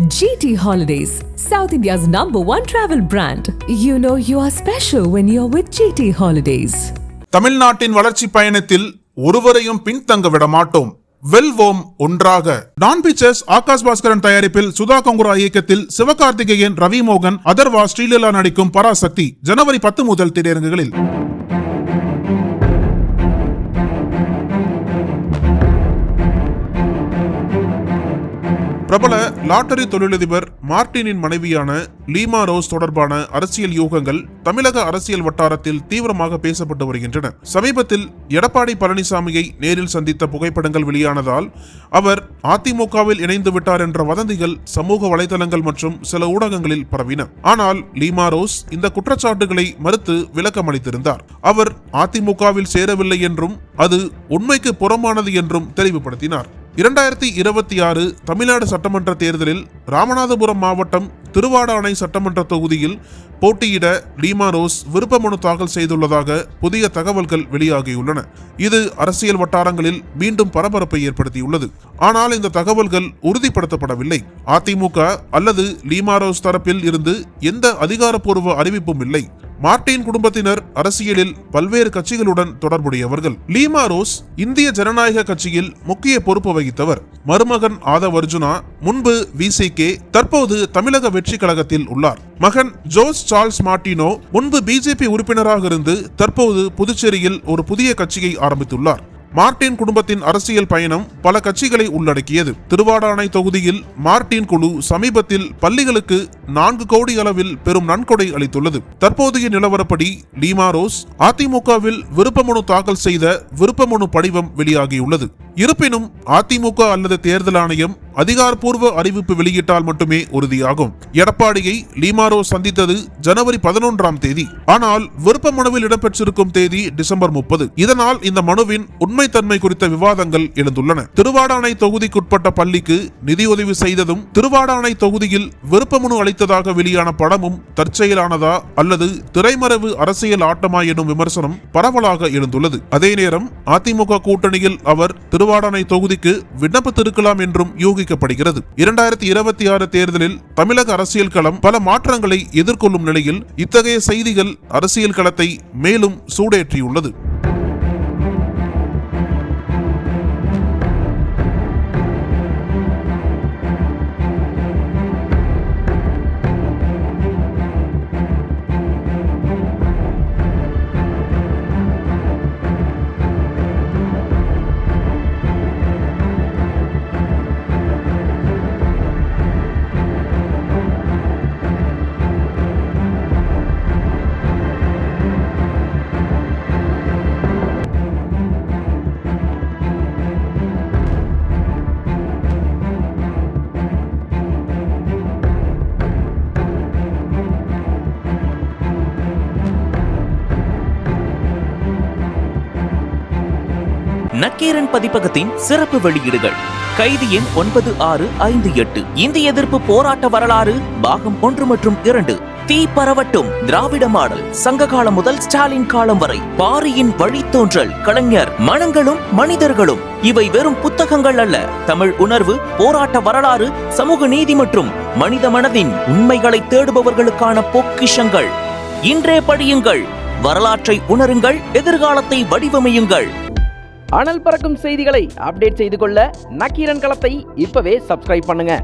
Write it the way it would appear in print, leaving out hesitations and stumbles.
GT Holidays, South India's #1 travel brand. You know you are special when you're with GT Holidays. தமிழ்நாட்டின் வளர்ச்சி பயணத்தில் ஒருவரையும் பின்தங்க விட மாட்டோம். வெல்வோம் ஒன்றாக. டான் பிக்சர்ஸ் ஆகாஷ் பாஸ்கரன் தயாரிப்பில் சுதா கங்குரா இயக்கத்தில் சிவகார்த்திகேயன், ரவி மோகன், அதர்வா, ஸ்ரீலீலா நடிக்கும் பராசக்தி ஜனவரி 10 முதல் திரையரங்குகளில். பிரபல லாட்டரி தொழிலதிபர் மார்டினின் மனைவியான லீமா ரோஸ் தொடர்பான அரசியல் யூகங்கள் தமிழக அரசியல் வட்டாரத்தில் தீவிரமாக பேசப்பட்டு வருகின்றன. சமீபத்தில் எடப்பாடி பழனிசாமியை நேரில் சந்தித்த புகைப்படங்கள் வெளியானதால் அவர் அதிமுகவில் இணைந்து விட்டார் என்ற வதந்திகள் சமூக வலைதளங்கள் மற்றும் சில ஊடகங்களில் பரவின. ஆனால் லீமா ரோஸ் இந்த குற்றச்சாட்டுகளை மறுத்து விளக்கம் அளித்திருந்தார். அவர் அதிமுகவில் சேரவில்லை என்றும் அது உண்மைக்கு புறம்பானது என்றும் தெளிவுபடுத்தினார். 2026 தமிழ்நாடு சட்டமன்ற தேர்தலில் ராமநாதபுரம் மாவட்டம் திருவாடானை சட்டமன்ற தொகுதியில் போட்டியிட லீமா ரோஸ் விருப்ப மனு தாக்கல் செய்துள்ளதாக புதிய தகவல்கள் வெளியாகியுள்ளன. இது அரசியல் வட்டாரங்களில் மீண்டும் பரபரப்பை ஏற்படுத்தியுள்ளது. ஆனால் இந்த தகவல்கள் உறுதிப்படுத்தப்படவில்லை. அதிமுக அல்லது லீமா ரோஸ் தரப்பில் இருந்து எந்த அதிகாரப்பூர்வ அறிவிப்பும் இல்லை. மார்டின் குடும்பத்தினர் அரசியலில் பல்வேறு கட்சிகளுடன் தொடர்புடையவர்கள். லீமா ரோஸ் இந்திய ஜனநாயக கட்சியில் முக்கிய பொறுப்பு வகித்தவர். மருமகன் ஆதவ் அர்ஜுனா முன்பு VCK, தற்போது தமிழக வெற்றி கழகத்தில் உள்ளார். மகன் ஜோஸ் சார்ல்ஸ் மார்டினோ முன்பு BJP உறுப்பினராக இருந்து தற்போது புதுச்சேரியில் ஒரு புதிய கட்சியை ஆரம்பித்துள்ளார். மார்டின் குடும்பத்தின் அரசியல் பயணம் பல கட்சிகளை உள்ளடக்கியது. திருவாடானை தொகுதியில் மார்டின் குழு சமீபத்தில் பள்ளிகளுக்கு 4 கோடி அளவில் பெரும் நன்கொடை அளித்துள்ளது. தற்போதைய நிலவரப்படி லீமா ரோஸ் அதிமுகவில் விருப்ப மனு தாக்கல் செய்த விருப்ப மனு படிவம் வெளியாகியுள்ளது. இருப்பினும் அதிமுக அல்லது தேர்தல் ஆணையம் அதிகாரப்பூர்வ அறிவிப்பு வெளியிட்டால் மட்டுமே உறுதியாகும். எடப்பாடியை லீமா ரோஸ் சந்தித்தது ஜனவரி 11ஆம் தேதி. ஆனால் விருப்ப மனுவில் இடம்பெற்றிருக்கும் தேதி டிசம்பர் 30. இதனால் இந்த மனுவின் உண்மைத்தன்மை குறித்த விவாதங்கள் எழுந்துள்ளன. திருவாடானை தொகுதிக்குட்பட்ட பள்ளிக்கு நிதியுதவி செய்ததும் திருவாடானை தொகுதியில் விருப்ப மனு அளித்ததாக வெளியான படமும் தற்செயலானதா அல்லது திரைமறைவு அரசியல் ஆட்டமா எனும் விமர்சனம் பரவலாக எழுந்துள்ளது. அதே நேரம் அதிமுக கூட்டணியில் அவர் திருவாடானை தொகுதிக்கு விண்ணப்பித்திருக்கலாம் என்றும் யூகிக்கப்படுகிறது. 2026 தேர்தலில் தமிழக அரசியல் களம் பல மாற்றங்களை எதிர்கொள்ளும் நிலையில் இத்தகைய செய்திகள் அரசியல் களத்தை மேலும் சூடேற்றியுள்ளது. நக்கீரன் பதிப்பகத்தின் சிறப்பு வெளியீடுகள். கைதி எண் 9658, இந்திய எதிர்ப்பு போராட்ட வரலாறு பாகம் 1 மற்றும் 2, தீ பரவட்டும், திராவிட மாடல், சங்க காலம் முதல் ஸ்டாலின் காலம் வரை, பாரியின் வழித்தோன்றல், கலைஞர், மனங்களும் மனிதர்களும். இவை வெறும் புத்தகங்கள் அல்ல. தமிழ் உணர்வு, போராட்ட வரலாறு, சமூக நீதி மற்றும் மனித மனதின் உண்மைகளை தேடுபவர்களுக்கான பொக்கிஷங்கள். இன்றே படியுங்கள், வரலாற்றை உணருங்கள், எதிர்காலத்தை வடிவமையுங்கள். அனல் பறக்கும் செய்திகளை அப்டேட் செய்து கொள்ள நக்கீரன் களத்தை இப்பவே சப்ஸ்கிரைப் பண்ணுங்க.